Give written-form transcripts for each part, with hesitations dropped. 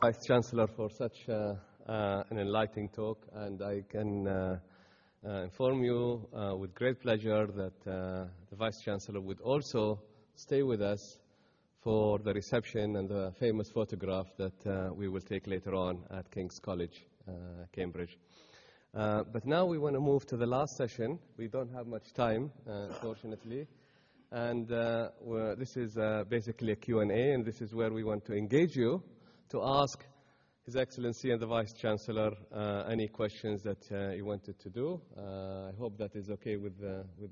Vice Chancellor for such an enlightening talk, and I can inform you with great pleasure that the Vice Chancellor would also stay with us for the reception and the famous photograph that we will take later on at King's College, Cambridge. But now we want to move to the last session. We don't have much time, fortunately. And this is basically a Q&A, and this is where we want to engage you to ask His Excellency and the Vice Chancellor any questions that you wanted to do. I hope that is okay with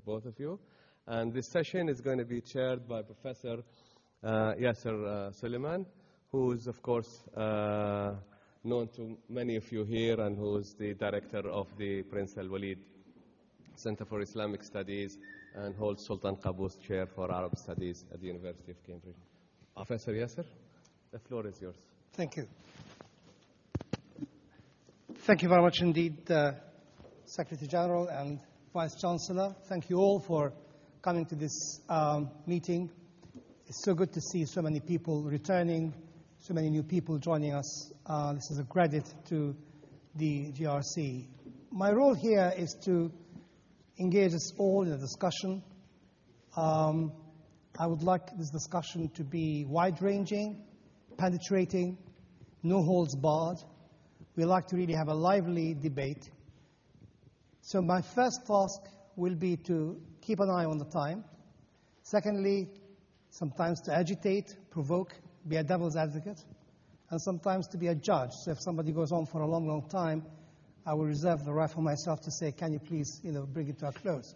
both of you. And this session is going to be chaired by Professor Yasser Suleiman, who is, of course, known to many of you here and who is the director of the Prince Al Walid Center for Islamic Studies and holds Sultan Qaboos Chair for Arab Studies at the University of Cambridge. Professor Yasser, the floor is yours. Thank you. Thank you very much indeed, Secretary General and Vice Chancellor. Thank you all for coming to this meeting. It's so good to see so many people returning, so many new people joining us. This is a credit to the GRC. My role here is to engage us all in a discussion. I would like this discussion to be wide-ranging, penetrating, no holds barred. We like to really have a lively debate. So my first task will be to keep an eye on the time. Secondly, sometimes to agitate, provoke, be a devil's advocate, and sometimes to be a judge. So if somebody goes on for a long, long time, I will reserve the right for myself to say, can you please, bring it to a close.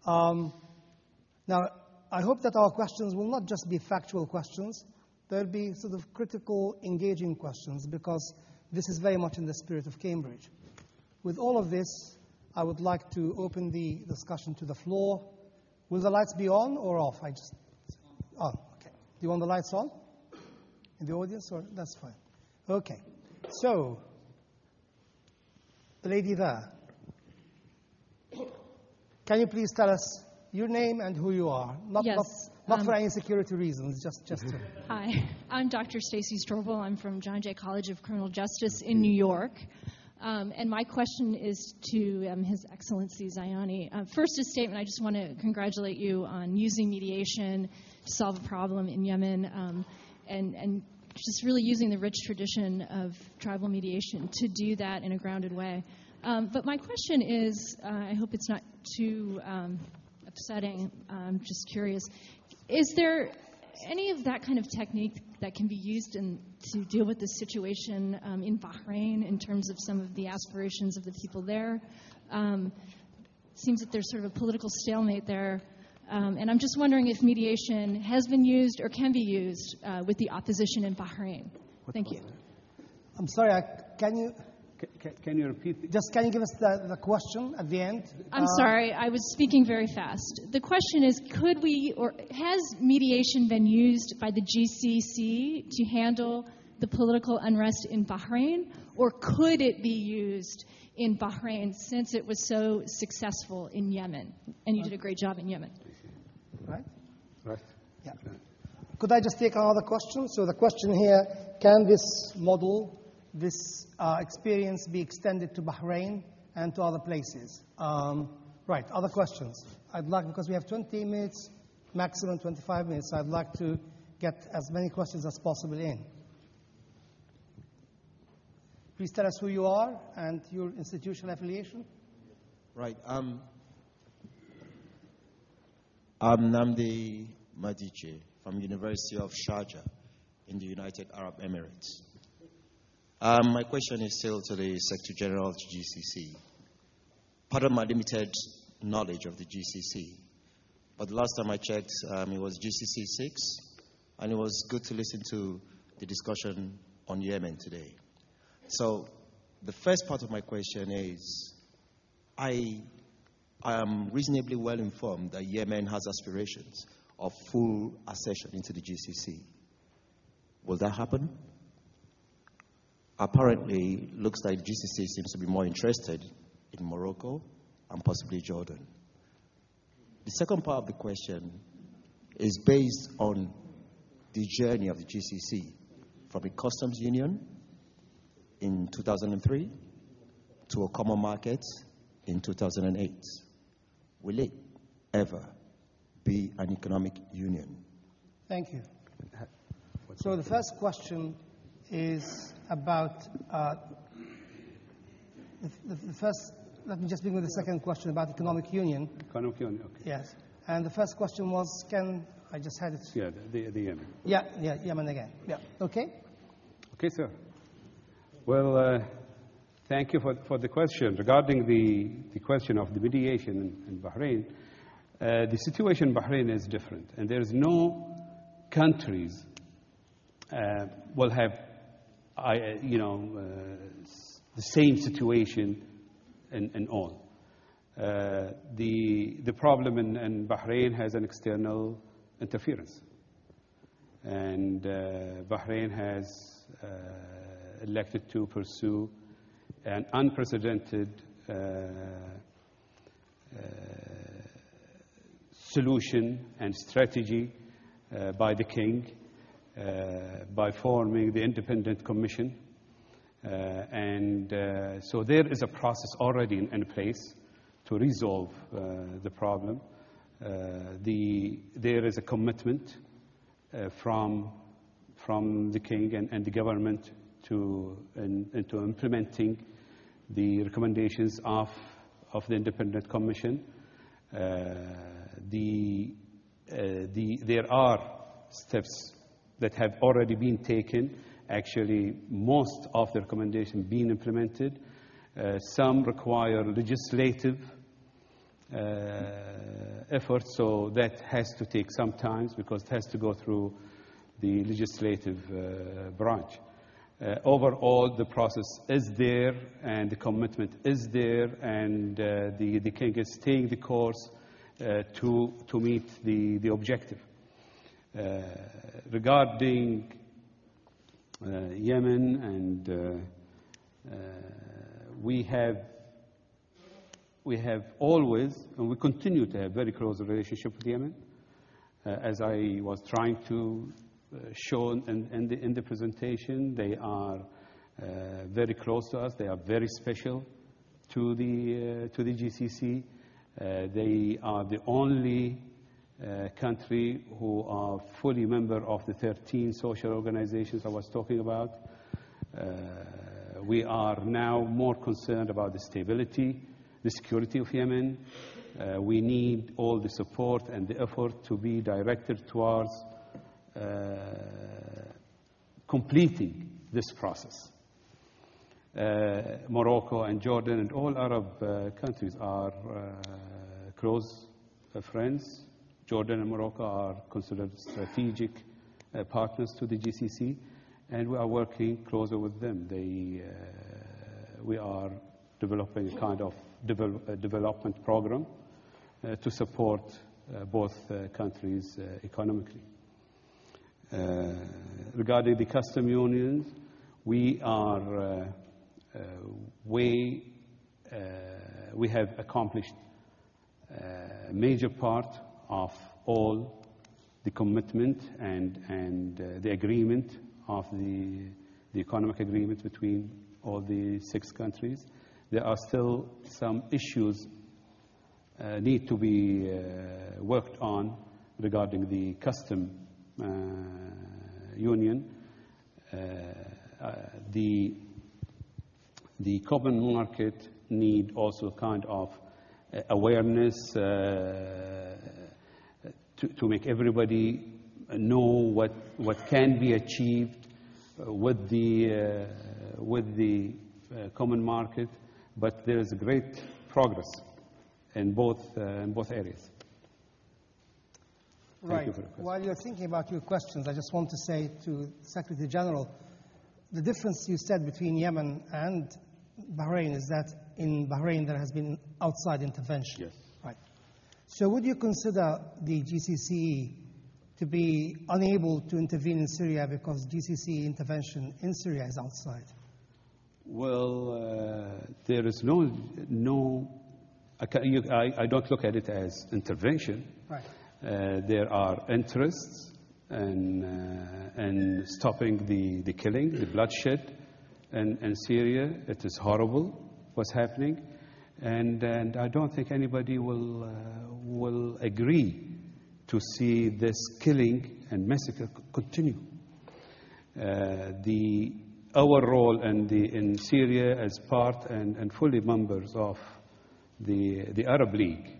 Now, I hope that our questions will not just be factual questions. They'll be sort of critical, engaging questions, because this is very much in the spirit of Cambridge. With all of this, I would like to open the discussion to the floor. Will the lights be on or off? Oh, okay. Do you want the lights on in the audience? Or that's fine. Okay. So, the lady there. Can you please tell us your name and who you are? Not for any security reasons, just to... Hi, I'm Dr. Stacy Strobel. I'm from John Jay College of Criminal Justice in New York. And my question is to His Excellency Zayani. First, a statement. I just want to congratulate you on using mediation to solve a problem in Yemen, and just really using the rich tradition of tribal mediation to do that in a grounded way. But my question is, I hope it's not too upsetting. I'm just curious. Is there any of that kind of technique that can be used to deal with the situation in Bahrain in terms of some of the aspirations of the people there? Seems that there's sort of a political stalemate there. And I'm just wondering if mediation has been used or can be used with the opposition in Bahrain. Thank you. I'm sorry, can you repeat? Can you give us the question at the end? I'm sorry, I was speaking very fast. The question is, has mediation been used by the GCC to handle the political unrest in Bahrain, or could it be used in Bahrain since it was so successful in Yemen? And you did a great job in Yemen. Right? Right. Yeah. Could I just take another question? So the question here, can this model, this experience be extended to Bahrain and to other places? Right, other questions? Because we have 20 minutes, maximum 25 minutes, I'd like to get as many questions as possible in. Please tell us who you are and your institutional affiliation. Right. I'm Namdi Madiche from University of Sharjah in the United Arab Emirates. My question is still to the Secretary General of the GCC. Pardon my limited knowledge of the GCC, but the last time I checked, it was GCC 6, and it was good to listen to the discussion on Yemen today. So the first part of my question is, I am reasonably well informed that Yemen has aspirations of full accession into the GCC. Will that happen? Apparently, looks like GCC seems to be more interested in Morocco and possibly Jordan. The second part of the question is based on the journey of the GCC from a customs union in 2003 to a common market in 2008. Will it ever be an economic union? Thank you. So the first question is about the first. Let me just begin with the second question about economic union. Economic union, okay. Yes. And the first question was, I just had it. Yeah, the Yemen. Yeah, Yemen again. Yeah. Okay. Okay, sir. Well, thank you for the question. Regarding the question of the mediation in Bahrain, the situation in Bahrain is different, and there's no countries will have, the same situation in all. The problem in Bahrain has an external interference, and Bahrain has elected to pursue an unprecedented solution and strategy by the king by forming the independent commission. So there is a process already in place to resolve the problem. There is a commitment from the king and the government into implementing the recommendations of the independent commission. There are steps that have already been taken. Actually, most of the recommendations being implemented. Some require legislative effort, so that has to take some time because it has to go through the legislative branch. Overall, the process is there, and the commitment is there, and the king is staying the course to meet the objective. Regarding Yemen, and we have always, and we continue to have very close relationship with Yemen. As I was trying to show in the presentation, they are very close to us. They are very special to the GCC. They are the only country who are fully member of the 13 social organizations I was talking about. We are now more concerned about the stability, the security of Yemen. We need all the support and the effort to be directed towards completing this process. Morocco and Jordan and all Arab countries are close friends. Jordan and Morocco are considered strategic partners to the GCC, and we are working closer with them. We are developing a kind of development program to support both countries economically. Regarding the custom unions, we are we have accomplished a major part of all the commitment and the agreement of the economic agreement between all the 6 countries. There are still some issues need to be worked on regarding the custom union. The common market need also kind of awareness to make everybody know what can be achieved with the common market, but there is great progress in both areas. Right. While you're thinking about your questions, I just want to say to Secretary General, the difference you said between Yemen and Bahrain is that in Bahrain there has been outside intervention. Yes. Right. So would you consider the GCC to be unable to intervene in Syria because GCC intervention in Syria is outside? Well, there is no. I don't look at it as intervention. Right. There are interests and stopping the killing, the bloodshed in Syria. It is horrible what's happening, and I don't think anybody will agree to see this killing and massacre continue. Our role in Syria as part and fully members of the Arab League,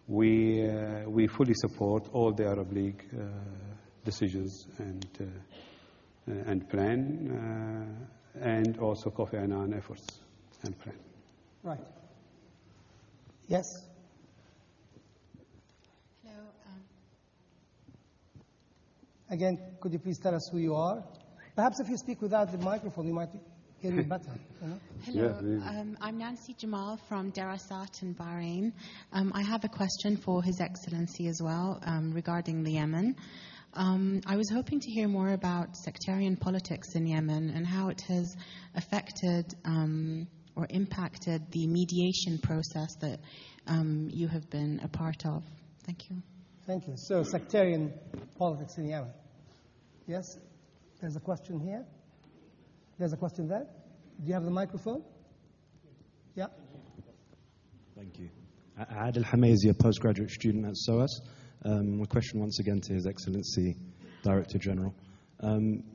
we fully support all the Arab League decisions and plan, and also Kofi Annan efforts and plan. Right. Yes. Hello. Again, could you please tell us who you are? Perhaps if you speak without the microphone, we might hear you better. You know? Hello. I'm Nancy Jamal from Darasat in Bahrain. I have a question for His Excellency as well regarding the Yemen. I was hoping to hear more about sectarian politics in Yemen and how it has affected or impacted the mediation process that you have been a part of. Thank you. Thank you. So, sectarian politics in Yemen. Yes? There's a question here. There's a question there. Do you have the microphone? Yeah. Thank you. Adil Hamazi, a postgraduate student at SOAS. My question once again to His Excellency, Director General.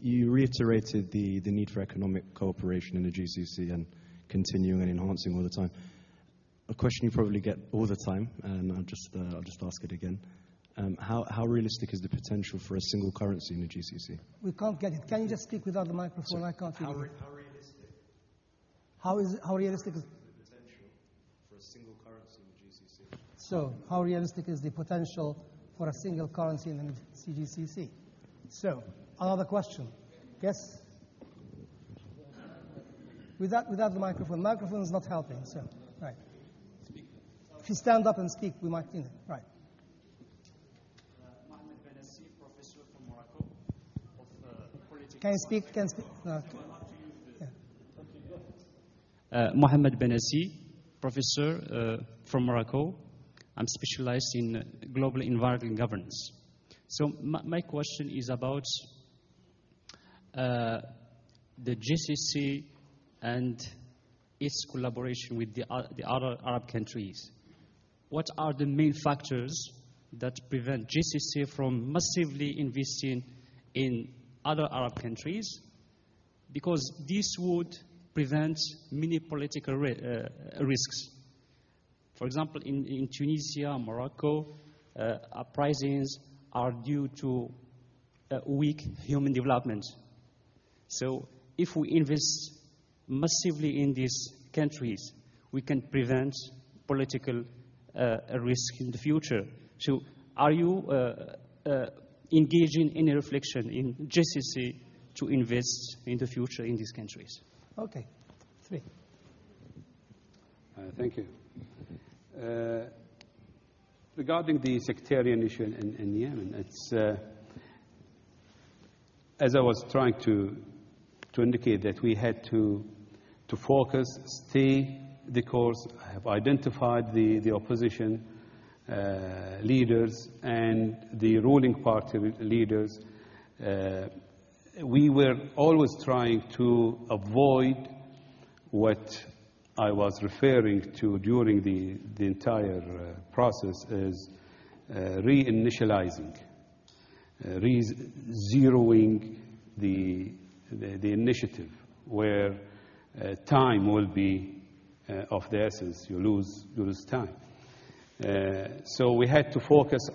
You reiterated the need for economic cooperation in the GCC and continuing and enhancing all the time. A question you probably get all the time, and I'll just ask it again. How realistic is the potential for a single currency in the GCC? We can't get it. Can you just speak without the microphone? So I can't hear you. How realistic? How realistic is the potential for a single currency in the GCC? So, how realistic is the potential for a single currency in the CGCC? So, another question. Yes? Without the microphone. The microphone is not helping. So, right. If you stand up and speak, we might need it. Right. Professor from Morocco of politics. Can you speak? Can you speak? No. Yeah. Mohamed Benassi, professor from Morocco. I'm specialized in global environmental governance. So my question is about the GCC and its collaboration with the other Arab countries. What are the main factors that prevent GCC from massively investing in other Arab countries? Because this would prevent many political risks. For example, in Tunisia, Morocco, uprisings are due to weak human development. So if we invest massively in these countries, we can prevent political risk in the future. So are you engaging in a reflection in GCC to invest in the future in these countries? Okay. 3. Thank you. Regarding the sectarian issue in Yemen, it's as I was trying to indicate that we had to focus, stay the course. I have identified the opposition leaders and the ruling party leaders. We were always trying to avoid what I was referring to during the entire process is reinitializing, zeroing the initiative, where time will be of the essence. You lose time. So we had to focus